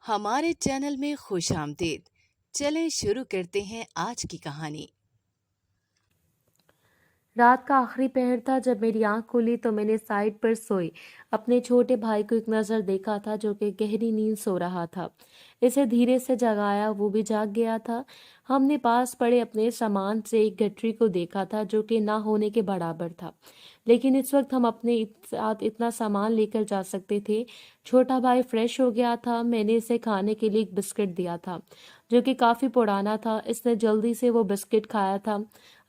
ہمارے چینل میں خوش آمدید۔ چلیں شروع کرتے ہیں آج کی کہانی۔ رات کا آخری پہر تھا جب میری آنکھ کھلی تو میں نے سائڈ پر سوئے اپنے چھوٹے بھائی کو ایک نظر دیکھا تھا جو کہ گہری نیند سو رہا تھا۔ اسے دھیرے سے جگایا، وہ بھی جاگ گیا تھا۔ ہم نے پاس پڑے اپنے سامان سے ایک گٹری کو دیکھا تھا جو کہ نہ ہونے کے برابر تھا، لیکن اس وقت ہم اپنے ساتھ اتنا سامان لے کر جا سکتے تھے۔ چھوٹا بھائی فریش ہو گیا تھا۔ میں نے اسے کھانے کے لیے ایک بسکٹ دیا تھا جو کہ کافی پرانا تھا۔ اس نے جلدی سے وہ بسکٹ کھایا تھا۔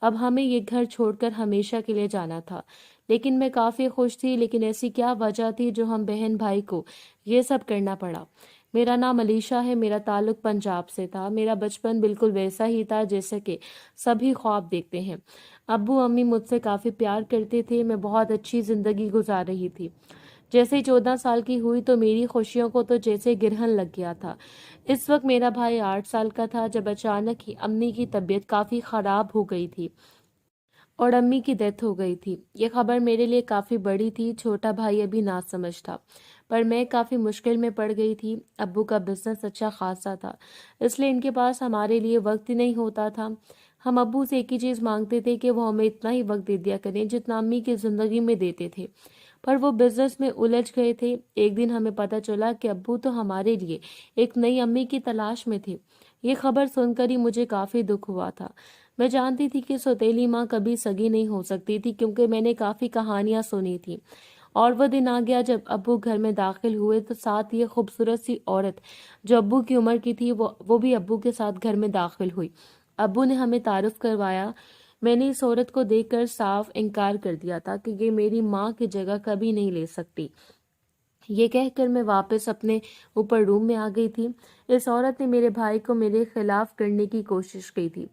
اب ہمیں یہ گھر چھوڑ کر ہمیشہ کے لیے جانا تھا، لیکن میں کافی خوش تھی۔ لیکن ایسی کیا وجہ تھی جو ہم بہن بھائی کو یہ سب کرنا پڑا؟ میرا نام علیشا ہے، میرا تعلق پنجاب سے تھا۔ میرا بچپن بالکل ویسا ہی تھا جیسے کہ سبھی خواب دیکھتے ہیں۔ ابو امی مجھ سے کافی پیار کرتے تھے، میں بہت اچھی زندگی گزار رہی تھی۔ جیسے 14 سال کی ہوئی تو میری خوشیوں کو تو جیسے گرہن لگ گیا تھا۔ اس وقت میرا بھائی 8 سال کا تھا جب اچانک ہی امی کی طبیعت کافی خراب ہو گئی تھی اور امی کی ڈیتھ ہو گئی تھی۔ یہ خبر میرے لیے کافی بڑی تھی۔ چھوٹا بھائی ابھی ناسمجھ تھا، پر میں کافی مشکل میں پڑ گئی تھی۔ ابو کا بزنس اچھا خاصا تھا، اس لیے ان کے پاس ہمارے لیے وقت ہی نہیں ہوتا تھا۔ ہم ابو سے ایک ہی چیز مانگتے تھے کہ وہ ہمیں اتنا ہی وقت دے دیا کریں جتنا امی کی زندگی میں دیتے تھے، پر وہ بزنس میں الجھ گئے تھے۔ ایک دن ہمیں پتہ چلا کہ ابو تو ہمارے لیے ایک نئی امی کی تلاش میں تھے۔ یہ خبر سن کر ہی مجھے کافی دکھ ہوا تھا۔ میں جانتی تھی کہ سوتیلی ماں کبھی سگی نہیں ہو سکتی تھی، کیونکہ میں نے کافی کہانیاں سنی تھی۔ اور وہ دن آ گیا جب ابو گھر میں داخل ہوئے تو ساتھ یہ خوبصورت سی عورت جو ابو کی عمر کی تھی وہ بھی ابو کے ساتھ گھر میں داخل ہوئی۔ ابو نے ہمیں تعارف کروایا۔ میں نے اس عورت کو دیکھ کر صاف انکار کر دیا تھا کہ یہ میری ماں کی جگہ کبھی نہیں لے سکتی۔ یہ کہہ کر میں واپس اپنے اوپر روم میں آ گئی تھی۔ اس عورت نے میرے بھائی کو میرے خلاف کرنے کی کوشش کی تھی۔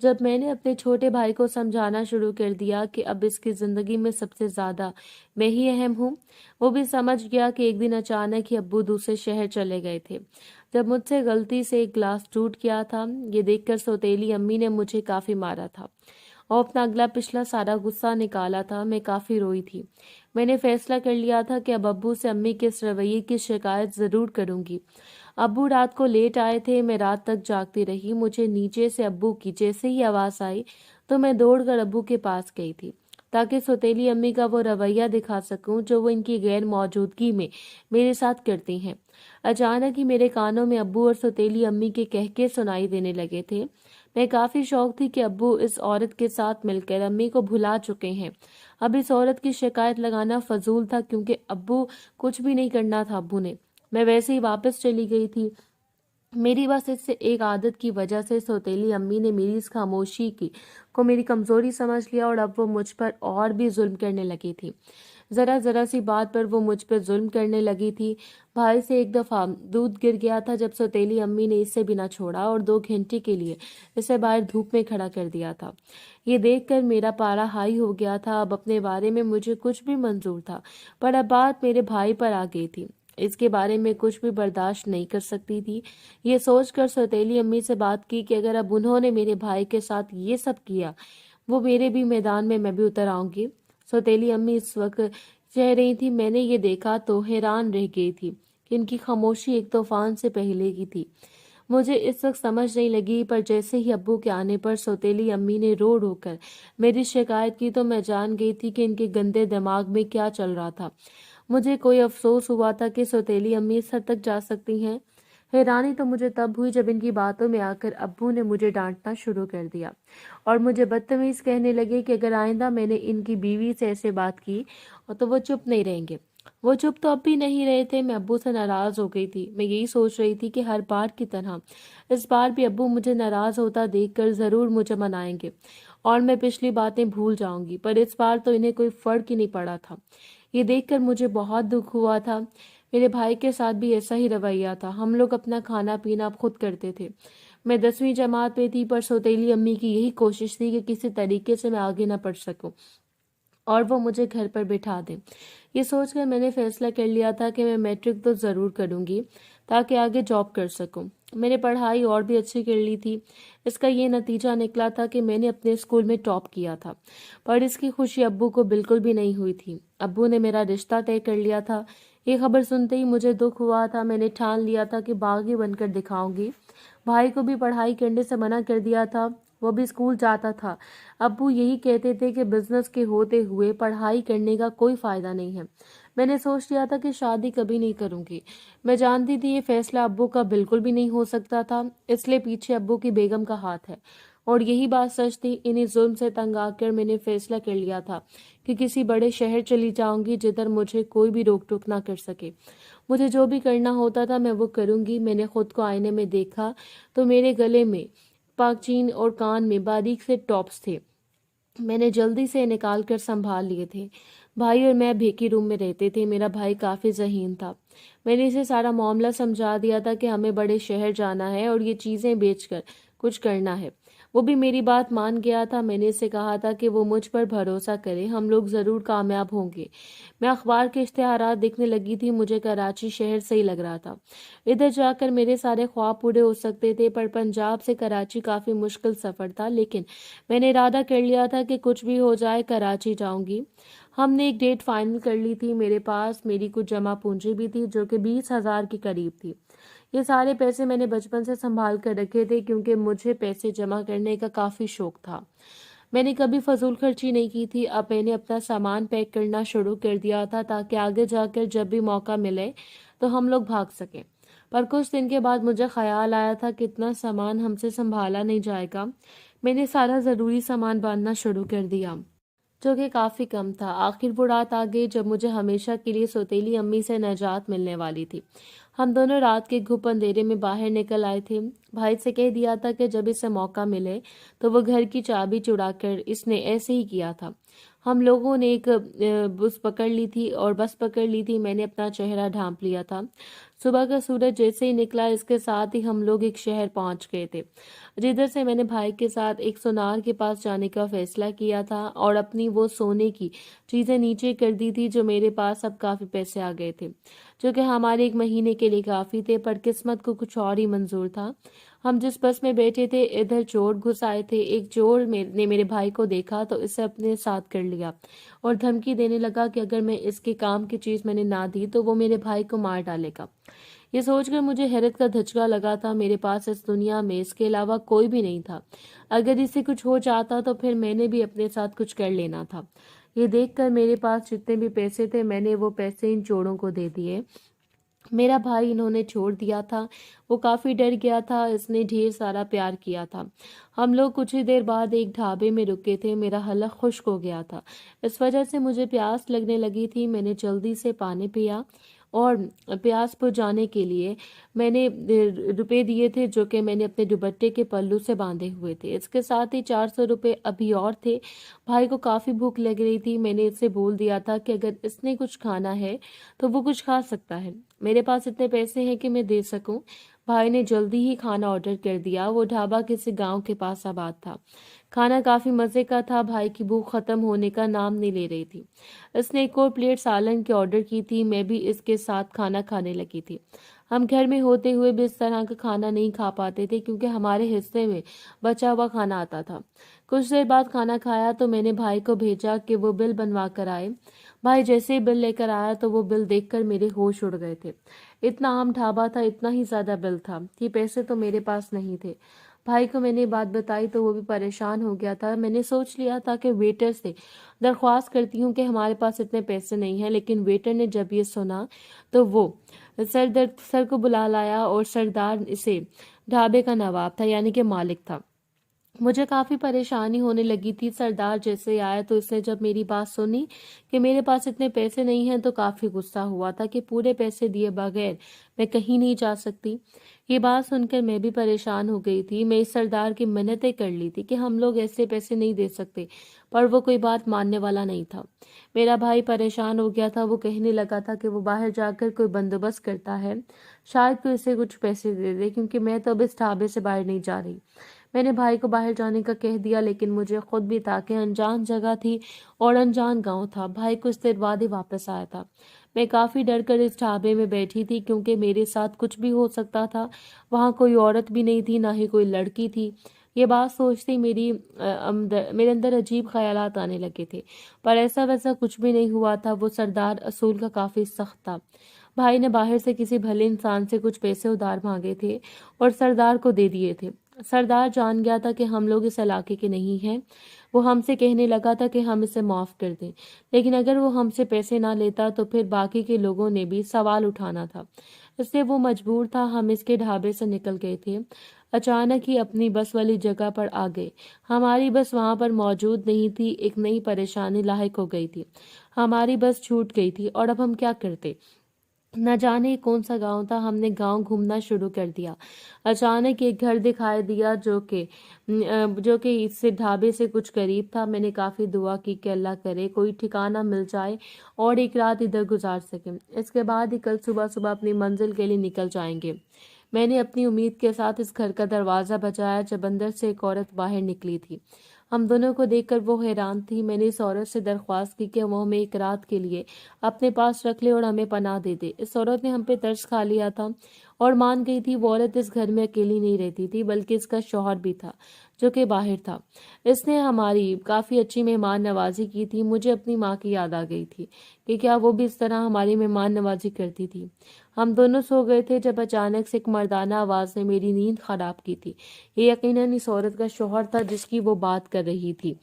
جب میں نے اپنے چھوٹے بھائی کو سمجھانا شروع کر دیا کہ اب اس کی زندگی میں سب سے زیادہ میں ہی اہم ہوں، وہ بھی سمجھ گیا کہ ایک دن اچانک ہی ابو دوسرے شہر چلے گئے تھے جب مجھ سے غلطی سے ایک گلاس ٹوٹ گیا تھا۔ یہ دیکھ کر سوتیلی امی نے مجھے کافی مارا تھا اور اپنا اگلا پچھلا سارا غصہ نکالا تھا۔ میں کافی روئی تھی۔ میں نے فیصلہ کر لیا تھا کہ اب ابو سے امی کے اس رویے کی شکایت ضرور کروں گی۔ ابو رات کو لیٹ آئے تھے، میں رات تک جاگتی رہی۔ مجھے نیچے سے ابو کی جیسے ہی آواز آئی تو میں دوڑ کر ابو کے پاس گئی تھی تاکہ سوتیلی امی کا وہ رویہ دکھا سکوں جو وہ ان کی غیر موجودگی میں میرے ساتھ کرتی ہیں۔ اچانک ہی میرے کانوں میں ابو اور سوتیلی امی کے کہکے سنائی دینے لگے تھے۔ میں کافی شوق تھی کہ ابو اس عورت کے ساتھ مل کر امی کو بھلا چکے ہیں۔ اب اس عورت کی شکایت لگانا فضول تھا کیونکہ ابو کچھ بھی نہیں کرنا تھا ابو نے۔ میں ویسے ہی واپس چلی گئی تھی۔ میری بس اس سے ایک عادت کی وجہ سے سوتیلی امی نے میری اس خاموشی کو میری کمزوری سمجھ لیا اور اب وہ مجھ پر اور بھی ظلم کرنے لگی تھی۔ ذرا سی بات پر وہ مجھ پر ظلم کرنے لگی تھی۔ بھائی سے ایک دفعہ دودھ گر گیا تھا جب سوتیلی امی نے اسے بھی نہ چھوڑا اور 2 گھنٹے کے لیے اسے باہر دھوپ میں کھڑا کر دیا تھا۔ یہ دیکھ کر میرا پارا ہائی ہو گیا تھا۔ اب اپنے بارے میں مجھے کچھ بھی منظور تھا، پر اب بات میرے بھائی پر آ گئی تھی۔ اس کے بارے میں کچھ بھی برداشت نہیں کر سکتی تھی۔ یہ سوچ کر سوتیلی امی سے بات کی کہ اگر اب انہوں نے میرے بھائی کے ساتھ یہ سب کیا، وہ میرے بھی میدان میں بھی اتر آؤں گی۔ سوتیلی امی اس وقت کہہ رہی تھی۔ میں نے یہ دیکھا تو حیران رہ گئی تھی کہ ان کی خاموشی ایک طوفان سے پہلے کی تھی۔ مجھے اس وقت سمجھ نہیں لگی، پر جیسے ہی ابو کے آنے پر سوتیلی امی نے رو کر میری شکایت کی تو میں جان گئی تھی کہ ان کے گندے دماغ میں کیا چل رہا تھا۔ مجھے کوئی افسوس ہوا تھا کہ سوتیلی امی اس حد تک جا سکتی ہیں۔ حیرانی تو مجھے تب ہوئی جب ان کی باتوں میں آ کر ابو نے مجھے ڈانٹنا شروع کر دیا اور مجھے بدتمیز کہنے لگے کہ اگر آئندہ میں نے ان کی بیوی سے ایسے بات کی تو وہ چپ نہیں رہیں گے۔ وہ چپ تو اب بھی نہیں رہے تھے۔ میں ابو سے ناراض ہو گئی تھی۔ میں یہی سوچ رہی تھی کہ ہر بار کی طرح اس بار بھی ابو مجھے ناراض ہوتا دیکھ کر ضرور مجھے منائیں گے اور میں پچھلی باتیں بھول جاؤں گی، پر اس بار تو انہیں کوئی فرق ہی نہیں پڑا تھا۔ یہ دیکھ کر مجھے بہت دکھ ہوا تھا۔ میرے بھائی کے ساتھ بھی ایسا ہی رویہ تھا۔ ہم لوگ اپنا کھانا پینا اب خود کرتے تھے۔ میں 10ویں جماعت میں تھی، پر سوتیلی امی کی یہی کوشش تھی کہ کسی طریقے سے میں آگے نہ پڑھ سکوں اور وہ مجھے گھر پر بٹھا دیں۔ یہ سوچ کر میں نے فیصلہ کر لیا تھا کہ میں میٹرک تو ضرور کروں گی تاکہ آگے جاب کر سکوں۔ میں نے پڑھائی اور بھی اچھی کر لی تھی۔ اس کا یہ نتیجہ نکلا تھا کہ میں نے اپنے اسکول میں ٹاپ کیا تھا، پر اس کی خوشی ابو کو بالکل بھی نہیں ہوئی تھی۔ ابو نے میرا رشتہ طے کر لیا تھا۔ یہ خبر سنتے ہی مجھے دکھ ہوا تھا۔ میں نے ٹھان لیا تھا کہ باغی بن کر دکھاؤں گی۔ بھائی کو بھی پڑھائی کرنے سے منع کر دیا تھا، وہ بھی اسکول جاتا تھا۔ ابو یہی کہتے تھے کہ بزنس کے ہوتے ہوئے پڑھائی کرنے کا کوئی فائدہ نہیں ہے۔ میں نے سوچ لیا تھا کہ شادی کبھی نہیں کروں گی۔ میں جانتی تھی یہ فیصلہ ابو کا بالکل بھی نہیں ہو سکتا تھا، اس لیے پیچھے ابو کی بیگم کا ہاتھ ہے، اور یہی بات سچ تھی۔ انہیں ظلم سے تنگ آ کر میں نے فیصلہ کر لیا تھا کہ کسی بڑے شہر چلی جاؤں گی جدھر مجھے کوئی بھی روک ٹوک نہ کر سکے۔ مجھے جو بھی کرنا ہوتا تھا میں وہ کروں گی۔ میں نے خود کو آئینے میں دیکھا تو میرے گلے میں پاکچین اور کان میں باریک سے ٹاپس تھے۔ میں نے جلدی سے نکال کر سنبھال لیے تھے۔ بھائی اور میں بھیکی روم میں رہتے تھے۔ میرا بھائی کافی ذہین تھا۔ میں نے اسے سارا معاملہ سمجھا دیا تھا کہ ہمیں بڑے شہر جانا ہے اور یہ چیزیں بیچ کر کچھ کرنا ہے۔ وہ بھی میری بات مان گیا تھا۔ میں نے اسے کہا تھا کہ وہ مجھ پر بھروسہ کرے، ہم لوگ ضرور کامیاب ہوں گے۔ میں اخبار کے اشتہارات دیکھنے لگی تھی۔ مجھے کراچی شہر صحیح لگ رہا تھا۔ ادھر جا کر میرے سارے خواب پورے ہو سکتے تھے، پر پنجاب سے کراچی کافی مشکل سفر تھا۔ لیکن میں نے ارادہ کر لیا تھا کہ کچھ بھی ہو جائے کراچی جاؤں گی۔ ہم نے ایک ڈیٹ فائنل کر لی تھی۔ میرے پاس میری کچھ جمع پونجی بھی تھی جو کہ 20,000 کے قریب تھی۔ یہ سارے پیسے میں نے بچپن سے سنبھال کر رکھے تھے کیونکہ مجھے پیسے جمع کرنے کا کافی شوق تھا۔ میں نے کبھی فضول خرچی نہیں کی تھی۔ اب میں نے اپنا سامان پیک کرنا شروع کر دیا تھا تاکہ آگے جا کر جب بھی موقع ملے تو ہم لوگ بھاگ سکیں۔ پر کچھ دن کے بعد مجھے خیال آیا تھا کہ اتنا سامان ہم سے سنبھالا نہیں جائے گا۔ میں نے سارا ضروری سامان باندھنا شروع کر دیا جو کہ کافی کم تھا۔ آخر وہ رات آ گئی جب مجھے ہمیشہ کے لیے سوتیلی امی سے نجات ملنے والی تھی۔ ہم دونوں رات کے گھپ اندھیرے میں باہر نکل آئے تھے۔ بھائی سے کہہ دیا تھا کہ جب اسے موقع ملے تو وہ گھر کی چابی چڑا کر اس نے ایسے ہی کیا تھا۔ ہم لوگوں نے ایک بس پکڑ لی تھی۔ میں نے اپنا چہرہ ڈھانپ لیا تھا۔ صبح کا سورج جیسے ہی نکلا اس کے ساتھ ہی ہم لوگ ایک شہر پہنچ گئے تھے جدھر سے میں نے بھائی کے ساتھ ایک سونار کے پاس جانے کا فیصلہ کیا تھا اور اپنی وہ سونے کی چیزیں نیچے کر دی تھی جو میرے پاس اب کافی پیسے آ گئے تھے جو کہ ہمارے 1 مہینے کے لیے کافی تھے، پر قسمت کو کچھ اور ہی منظور تھا۔ ہم جس بس میں بیٹھے تھے ادھر چور گھس آئے تھے۔ ایک چور نے میرے بھائی کو دیکھا تو اسے اپنے ساتھ کر لیا اور دھمکی دینے لگا کہ اگر میں اس کے کام کی چیز میں نے نہ دی تو وہ میرے بھائی کو مار ڈالے گا۔ یہ سوچ کر مجھے حیرت کا دھچکا لگا تھا۔ میرے پاس اس دنیا میں اس کے علاوہ کوئی بھی نہیں تھا۔ اگر اسے کچھ ہو جاتا تو پھر میں نے بھی اپنے ساتھ کچھ کر لینا تھا۔ یہ دیکھ کر میرے پاس جتنے بھی پیسے تھے میں نے وہ پیسے ان چوروں کو دے دیے۔ میرا بھائی انہوں نے چھوڑ دیا تھا۔ وہ کافی ڈر گیا تھا۔ اس نے ڈھیر سارا پیار کیا تھا۔ ہم لوگ کچھ ہی دیر بعد ایک ڈھابے میں رکے تھے۔ میرا حلق خشک ہو گیا تھا، اس وجہ سے مجھے پیاس لگنے لگی تھی۔ میں نے جلدی سے پانی پیا اور پیاس بجھانے کے لیے میں نے روپے دیے تھے جو کہ میں نے اپنے دوپٹے کے پلو سے باندھے ہوئے تھے۔ اس کے ساتھ ہی 400 روپے ابھی اور تھے۔ بھائی کو کافی بھوک لگ رہی تھی۔ میں نے اسے بول دیا تھا کہ اگر اس نے کچھ کھانا ہے تو وہ کچھ کھا سکتا ہے، میرے پاس اتنے پیسے ہیں کہ میں دے سکوں۔ بھائی نے جلدی ہی کھانا آرڈر کر دیا۔ وہ ڈھابا کسی گاؤں کے پاس آباد تھا۔ کھانا کافی مزے کا تھا۔ بھائی کی بھوک ختم ہونے کا نام نہیں لے رہی تھی۔ اس نے ایک اور پلیٹ سالن کی آرڈر کی تھی۔ میں بھی اس کے ساتھ کھانا کھانے لگی تھی۔ ہم گھر میں ہوتے ہوئے بھی اس طرح کا کھانا نہیں کھا پاتے تھے کیونکہ ہمارے حصے میں بچا ہوا کھانا آتا تھا۔ کچھ دیر بعد کھانا کھایا تو میں نے بھائی کو بھیجا کہ وہ بل بنوا کر آئے۔ بھائی جیسے ہی بل لے کر آیا تو وہ بل دیکھ کر میرے ہوش اڑ گئے تھے۔ اتنا عام ڈھابا تھا، اتنا ہی زیادہ بل تھا۔ یہ پیسے تو میرے پاس نہیں تھے۔ بھائی کو میں نے بات بتائی تو وہ بھی پریشان ہو گیا تھا۔ میں نے سوچ لیا تھا کہ ویٹر سے درخواست کرتی ہوں کہ ہمارے پاس اتنے پیسے نہیں ہیں، لیکن ویٹر نے جب یہ سنا تو وہ سر کو بلا لایا اور سردار اسے ڈھابے کا نواب تھا، یعنی کہ مالک تھا۔ مجھے کافی پریشانی ہونے لگی تھی۔ سردار جیسے آیا تو اس نے جب میری بات سنی کہ میرے پاس اتنے پیسے نہیں ہیں تو کافی غصہ ہوا تھا کہ پورے پیسے دیے بغیر میں کہیں نہیں جا سکتی۔ یہ بات سن کر میں بھی پریشان ہو گئی تھی۔ میں اس سردار کی منتیں کر لی تھی کہ ہم لوگ ایسے پیسے نہیں دے سکتے، پر وہ کوئی بات ماننے والا نہیں تھا۔ میرا بھائی پریشان ہو گیا تھا۔ وہ کہنے لگا تھا کہ وہ باہر جا کر کوئی بندوبست کرتا ہے، شاید کوئی اسے کچھ پیسے دے دے کیونکہ میں تو اب اس ڈھابے سے باہر نہیں جا رہی۔ میں نے بھائی کو باہر جانے کا کہہ دیا، لیکن مجھے خود بھی تھا کہ انجان جگہ تھی اور انجان گاؤں تھا۔ بھائی کچھ دیر بعد ہی واپس آیا تھا۔ میں کافی ڈر کر اس ڈھابے میں بیٹھی تھی کیونکہ میرے ساتھ کچھ بھی ہو سکتا تھا۔ وہاں کوئی عورت بھی نہیں تھی، نہ ہی کوئی لڑکی تھی۔ یہ بات سوچتے ہی میرے اندر عجیب خیالات آنے لگے تھے، پر ایسا ویسا کچھ بھی نہیں ہوا تھا۔ وہ سردار اصول کا کافی سخت تھا۔ بھائی نے باہر سے کسی بھلے انسان سے کچھ پیسے ادھار مانگے تھے اور سردار کو دے دیے تھے۔ سردار جان گیا تھا کہ ہم لوگ اس علاقے کے نہیں ہیں۔ وہ ہم سے کہنے لگا تھا کہ ہم اسے معاف کر دیں، لیکن اگر وہ ہم سے پیسے نہ لیتا تو پھر باقی کے لوگوں نے بھی سوال اٹھانا تھا، اس لیے وہ مجبور تھا۔ ہم اس کے ڈھابے سے نکل گئے تھے، اچانک ہی اپنی بس والی جگہ پر آ گئے۔ ہماری بس وہاں پر موجود نہیں تھی۔ ایک نئی پریشانی لاحق ہو گئی تھی، ہماری بس چھوٹ گئی تھی اور اب ہم کیا کرتے؟ نہ جانے کون سا گاؤں تھا۔ ہم نے گاؤں گھومنا شروع کر دیا۔ اچانک ایک گھر دکھائی دیا جو کہ اس سے ڈھابے سے کچھ قریب تھا۔ میں نے کافی دعا کی کہ اللہ کرے کوئی ٹھکانہ مل جائے اور ایک رات ادھر گزار سکیں، اس کے بعد ہی کل صبح صبح اپنی منزل کے لیے نکل جائیں گے۔ میں نے اپنی امید کے ساتھ اس گھر کا دروازہ بجایا جب اندر سے ایک عورت باہر نکلی تھی۔ ہم دونوں کو دیکھ کر وہ حیران تھی۔ میں نے اس عورت سے درخواست کی کہ وہ ہمیں ایک رات کے لیے اپنے پاس رکھ لے اور ہمیں پناہ دے دے۔ اس عورت نے ہم پہ ترس کھا لیا تھا اور مان گئی تھی۔ وہ عورت اس گھر میں اکیلی نہیں رہتی تھی بلکہ اس کا شوہر بھی تھا جو کہ باہر تھا۔ اس نے ہماری کافی اچھی مہمان نوازی کی تھی۔ مجھے اپنی ماں کی یاد آ گئی تھی کہ کیا وہ بھی اس طرح ہماری مہمان نوازی کرتی تھی۔ ہم دونوں سو گئے تھے جب اچانک سے ایک مردانہ آواز نے میری نیند خراب کی تھی۔ یہ یقیناً اس عورت کا شوہر تھا جس کی وہ بات کر رہی تھی۔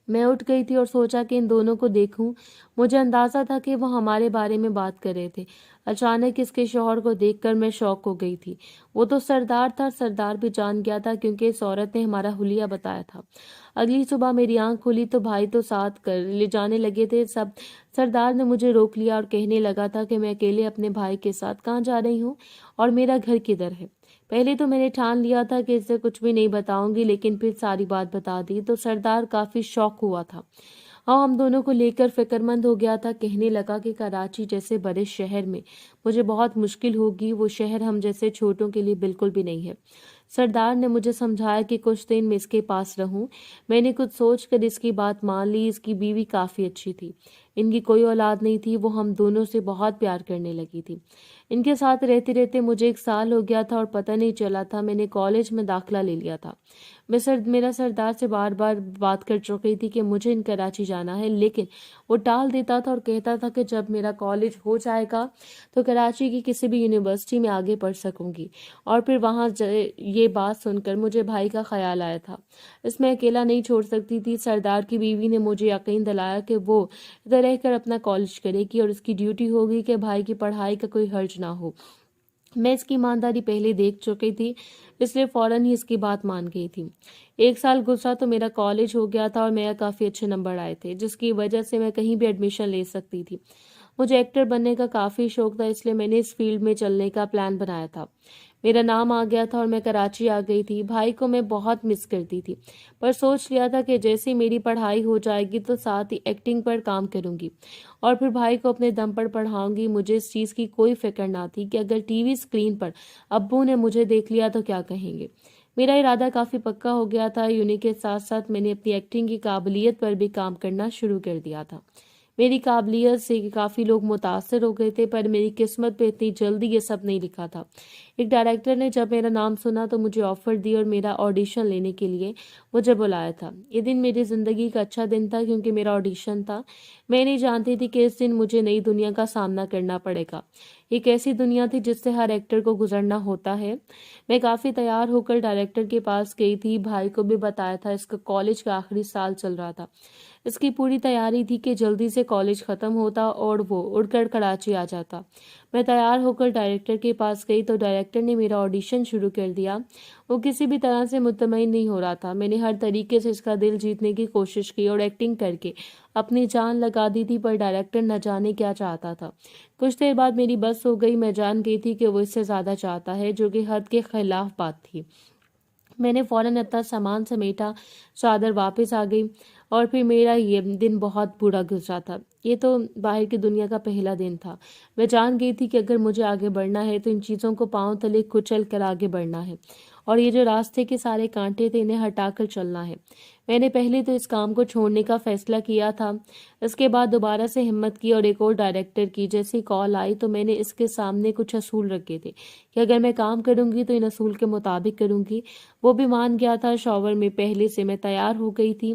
میں اٹھ گئی تھی اور سوچا کہ ان دونوں کو دیکھوں۔ مجھے اندازہ تھا کہ وہ ہمارے بارے میں بات کر رہے تھے۔ اچانک اس کے شوہر کو دیکھ کر میں شوق ہو گئی تھی۔ وہ تو سردار تھا۔ سردار بھی جان گیا تھا کیونکہ اس عورت نے ہمارا حلیہ بتایا تھا۔ اگلی صبح میری آنکھ کھلی تو بھائی تو ساتھ کر لے جانے لگے تھے سب۔ سردار نے مجھے روک لیا اور کہنے لگا تھا کہ میں اکیلے اپنے بھائی کے ساتھ کہاں جا رہی ہوں اور میرا گھر کدھر ہے۔ پہلے تو میں نے ٹھان لیا تھا کہ اسے کچھ بھی نہیں بتاؤں گی، لیکن پھر ساری بات بتا دی تو سردار کافی شوق ہوا تھا اور ہم دونوں کو لے کر فکر مند ہو گیا تھا۔ کہنے لگا کہ کراچی جیسے بڑے شہر میں مجھے بہت مشکل ہوگی۔ وہ شہر ہم جیسے چھوٹوں کے لیے بالکل بھی نہیں ہے۔ سردار نے مجھے سمجھایا کہ کچھ دن میں اس کے پاس رہوں۔ میں نے کچھ سوچ کر اس کی بات مان لی۔ اس کی بیوی کافی اچھی تھی، ان کی کوئی اولاد نہیں تھی۔ وہ ہم دونوں سے بہت پیار کرنے لگی تھی۔ ان کے ساتھ رہتے رہتے مجھے 1 سال ہو گیا تھا اور پتہ نہیں چلا تھا۔ میں نے کالج میں داخلہ لے لیا تھا۔ میرا سردار سے بار بار بات کر چکی تھی کہ مجھے ان کراچی جانا ہے، لیکن وہ ٹال دیتا تھا اور کہتا تھا کہ جب میرا کالج ہو جائے گا تو کراچی کی کسی بھی یونیورسٹی میں آگے پڑھ سکوں گی۔ اور پھر وہاں یہ بات سن کر مجھے بھائی کا خیال آیا تھا۔ اس میں اکیلا نہیں چھوڑ سکتی تھی۔ سردار کی بیوی نے مجھے یقین دلایا کہ وہ ادھر رہ کر اپنا کالج کرے گی اور اس کی ڈیوٹی ہوگی کہ بھائی کی پڑھائی کا کوئی حرج نہ ہو۔ میں اس کی ایمانداری پہلے دیکھ چکی تھی، اس لیے فوراً ہی اس کی بات مان گئی تھی۔ 1 سال گزرا تو میرا کالج ہو گیا تھا اور میرا کافی اچھے نمبر آئے تھے، جس کی وجہ سے میں کہیں بھی ایڈمیشن لے سکتی تھی۔ مجھے ایکٹر بننے کا کافی شوق تھا، اس لیے میں نے اس فیلڈ میں چلنے کا پلان بنایا تھا۔ میرا نام آ گیا تھا اور میں کراچی آ گئی تھی۔ بھائی کو میں بہت مس کرتی تھی، پر سوچ لیا تھا کہ جیسے میری پڑھائی ہو جائے گی تو ساتھ ہی ایکٹنگ پر کام کروں گی اور پھر بھائی کو اپنے دم پر پڑھاؤں گی۔ مجھے اس چیز کی کوئی فکر نہ تھی کہ اگر ٹی وی اسکرین پر ابو نے مجھے دیکھ لیا تو کیا کہیں گے۔ میرا ارادہ کافی پکا ہو گیا تھا۔ یونی کے ساتھ ساتھ میں نے اپنی ایکٹنگ کی قابلیت پر بھی کام کرنا شروع کر دیا تھا۔ میری قابلیت سے کافی لوگ متاثر ہو گئے تھے، پر میری قسمت پہ اتنی جلدی یہ سب نہیں لکھا تھا۔ ایک ڈائریکٹر نے جب میرا نام سنا تو مجھے آفر دی اور میرا آڈیشن لینے کے لیے مجھے بلایا تھا۔ یہ دن میری زندگی کا اچھا دن تھا کیونکہ میرا آڈیشن تھا۔ میں نہیں جانتی تھی کہ اس دن مجھے نئی دنیا کا سامنا کرنا پڑے گا۔ ایک ایسی دنیا تھی جس سے ہر ایکٹر کو گزرنا ہوتا ہے۔ میں کافی تیار ہو کر ڈائریکٹر کے پاس گئی تھی۔ بھائی کو بھی بتایا تھا، اس کا کالج کا آخری سال چل رہا تھا۔ اس کی پوری تیاری تھی کہ جلدی سے کالج ختم ہوتا اور وہ اڑ کر کراچی آ جاتا۔ میں تیار ہو کر ڈائریکٹر کے پاس گئی تو ڈائریکٹر نے میرا آڈیشن شروع کر دیا۔ وہ کسی بھی طرح سے مطمئن نہیں ہو رہا تھا۔ میں نے ہر طریقے سے اس کا دل جیتنے کی کوشش کی اور ایکٹنگ کر کے اپنی جان لگا دی تھی، پر ڈائریکٹر نہ جانے کیا چاہتا تھا۔ کچھ دیر بعد میری بس ہو گئی۔ میں جان گئی تھی کہ وہ اس سے زیادہ چاہتا ہے، جو کہ حد کے خلاف بات تھی۔ میں نے فوراً اپنا سامان سمیٹا، چادر واپس آ گئی اور پھر میرا یہ دن بہت برا گزرا تھا۔ یہ تو باہر کی دنیا کا پہلا دن تھا۔ میں جان گئی تھی کہ اگر مجھے آگے بڑھنا ہے تو ان چیزوں کو پاؤں تلے کچل کر آگے بڑھنا ہے، اور یہ جو راستے کے سارے کانٹے تھے انہیں ہٹا کر چلنا ہے۔ میں نے پہلے تو اس کام کو چھوڑنے کا فیصلہ کیا تھا، اس کے بعد دوبارہ سے ہمت کی اور ایک اور ڈائریکٹر کی جیسی کال آئی تو میں نے اس کے سامنے کچھ اصول رکھے تھے کہ اگر میں کام کروں گی تو ان اصول کے مطابق کروں گی۔ وہ بھی مان گیا تھا۔ شاور میں پہلے سے میں تیار ہو گئی تھی،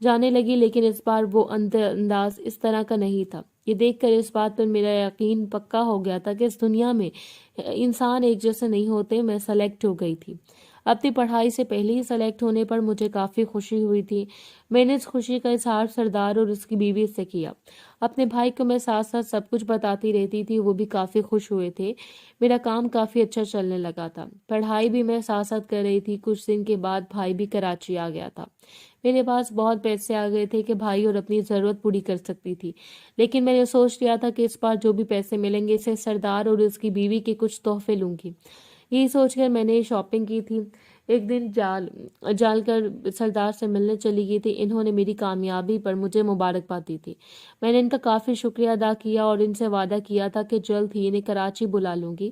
جانے لگی، لیکن اس بار وہ انداز اس طرح کا نہیں تھا۔ یہ دیکھ کر اس بات پر میرا یقین پکا ہو گیا تھا کہ اس دنیا میں انسان ایک جیسے نہیں ہوتے۔ میں سلیکٹ ہو گئی تھی۔ اپنی پڑھائی سے پہلے ہی سلیکٹ ہونے پر مجھے کافی خوشی ہوئی تھی۔ میں نے اس خوشی کا اظہار سردار اور اس کی بیوی سے کیا۔ اپنے بھائی کو میں ساتھ ساتھ سب کچھ بتاتی رہتی تھی، وہ بھی کافی خوش ہوئے تھے۔ میرا کام کافی اچھا چلنے لگا تھا، پڑھائی بھی میں ساتھ ساتھ کر رہی تھی۔ کچھ دن کے بعد بھائی بھی کراچی آ گیا تھا۔ میرے پاس بہت پیسے آ گئے تھے کہ بھائی اور اپنی ضرورت پوری کر سکتی تھی، لیکن میں نے سوچ لیا تھا کہ اس بار جو بھی پیسے ملیں گے اسے سردار اور اس کی بیوی کے کچھ تحفے لوں گی۔ یہی سوچ کر میں نے شاپنگ کی تھی۔ ایک دن جال کر سردار سے ملنے چلی گئی تھی۔ انہوں نے میری کامیابی پر مجھے مبارکباد دی تھی۔ میں نے ان کا کافی شکریہ ادا کیا اور ان سے وعدہ کیا تھا کہ جلد ہی انہیں کراچی بلا لوں گی۔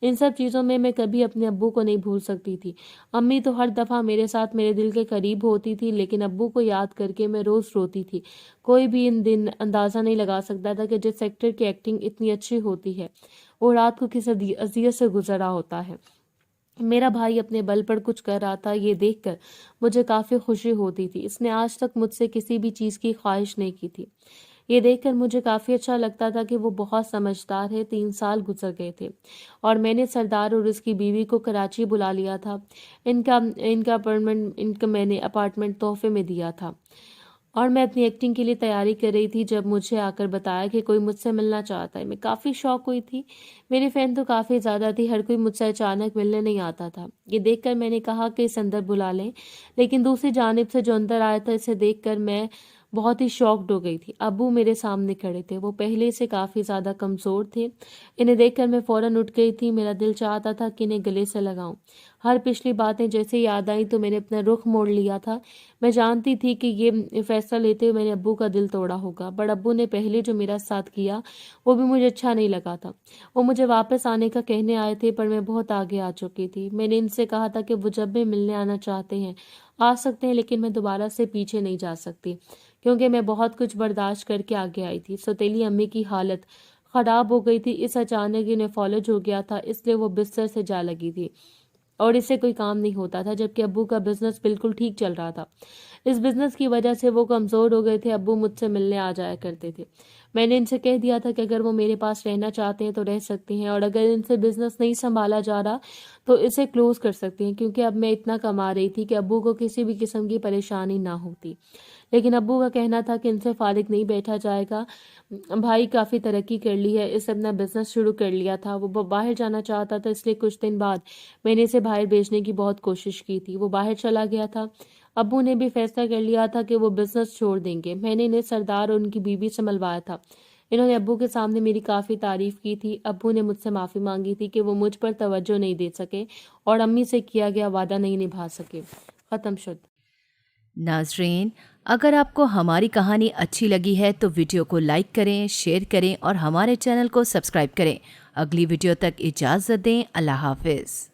ان سب چیزوں میں کبھی اپنے ابو کو نہیں بھول سکتی تھی۔ امی تو ہر دفعہ میرے ساتھ میرے دل کے قریب ہوتی تھی، لیکن ابو کو یاد کر کے میں روز روتی تھی۔ کوئی بھی ان دن اندازہ نہیں لگا سکتا تھا کہ جس ایکٹر کی ایکٹنگ اتنی اچھی ہوتی ہے وہ رات کو کس اذیت سے گزرا ہوتا ہے۔ میرا بھائی اپنے بل پر کچھ کر رہا تھا، یہ دیکھ کر مجھے کافی خوشی ہوتی تھی۔ اس نے آج تک مجھ سے کسی بھی چیز کی خواہش نہیں کی تھی۔ یہ دیکھ کر مجھے کافی اچھا لگتا تھا کہ وہ بہت سمجھدار ہے۔ 3 سال گزر گئے تھے اور میں نے سردار اور اس کی بیوی کو کراچی بلا لیا تھا۔ ان کا میں نے اپارٹمنٹ تحفے میں دیا تھا اور میں اپنی ایکٹنگ کے لیے تیاری کر رہی تھی جب مجھے آ کر بتایا کہ کوئی مجھ سے ملنا چاہتا ہے۔ میں کافی شوق ہوئی تھی۔ میری فین تو کافی زیادہ تھی، ہر کوئی مجھ سے اچانک ملنے نہیں آتا تھا۔ یہ دیکھ کر میں نے کہا کہ اس اندر بلا لیں، لیکن دوسری جانب سے جو اندر آیا تھا اسے دیکھ کر میں بہت ہی شاکڈ ہو گئی تھی۔ ابو میرے سامنے کھڑے تھے، وہ پہلے سے کافی زیادہ کمزور تھے۔ انہیں دیکھ کر میں فوراً اٹھ گئی تھی۔ میرا دل چاہتا تھا کہ انہیں گلے سے لگاؤں۔ ہر پچھلی باتیں جیسے یاد آئیں تو میں نے اپنا رخ موڑ لیا تھا۔ میں جانتی تھی کہ یہ فیصلہ لیتے ہوئے میں نے ابو کا دل توڑا ہوگا، بٹ ابو نے پہلے جو میرا ساتھ کیا وہ بھی مجھے اچھا نہیں لگا تھا۔ وہ مجھے واپس آنے کا کہنے آئے تھے، پر میں بہت آگے آ چکی تھی۔ میں نے ان سے کہا تھا کہ وہ جب بھی ملنے آنا چاہتے ہیں آ سکتے ہیں، لیکن میں دوبارہ سے پیچھے نہیں جا سکتی کیونکہ میں بہت کچھ برداشت کر کے آگے آئی تھی۔ سوتیلی امی کی حالت خراب ہو گئی تھی۔ اس اچانک انہیں فالج ہو گیا تھا، اس لیے وہ بستر سے جا لگی تھی اور اس سے کوئی کام نہیں ہوتا تھا، جبکہ ابو کا بزنس بالکل ٹھیک چل رہا تھا۔ اس بزنس کی وجہ سے وہ کمزور ہو گئے تھے۔ ابو مجھ سے ملنے آ جایا کرتے تھے۔ میں نے ان سے کہہ دیا تھا کہ اگر وہ میرے پاس رہنا چاہتے ہیں تو رہ سکتے ہیں، اور اگر ان سے بزنس نہیں سنبھالا جا رہا تو اسے کلوز کر سکتے ہیں، کیونکہ اب میں اتنا کما رہی تھی کہ ابو کو کسی بھی قسم کی پریشانی نہ ہوتی۔ لیکن ابو کا کہنا تھا کہ ان سے فارغ نہیں بیٹھا جائے گا۔ بھائی کافی ترقی کر لی ہے، اس اپنا بزنس شروع کر لیا تھا۔ وہ باہر جانا چاہتا تھا، اس لیے کچھ دن بعد میں نے اسے باہر بھیجنے کی بہت کوشش کی تھی۔ وہ باہر چلا گیا تھا۔ ابو نے بھی فیصلہ کر لیا تھا کہ وہ بزنس چھوڑ دیں گے۔ میں نے انہیں سردار اور ان کی بیوی سے ملوایا تھا۔ انہوں نے ابو کے سامنے میری کافی تعریف کی تھی۔ ابو نے مجھ سے معافی مانگی تھی کہ وہ مجھ پر توجہ نہیں دے سکے اور امی سے کیا گیا وعدہ نہیں نبھا سکے۔ ختم شد۔ ناظرین، اگر آپ کو ہماری کہانی اچھی لگی ہے تو ویڈیو کو لائک کریں، شیئر کریں اور ہمارے چینل کو سبسکرائب کریں۔ اگلی ویڈیو تک اجازت دیں۔ اللہ حافظ۔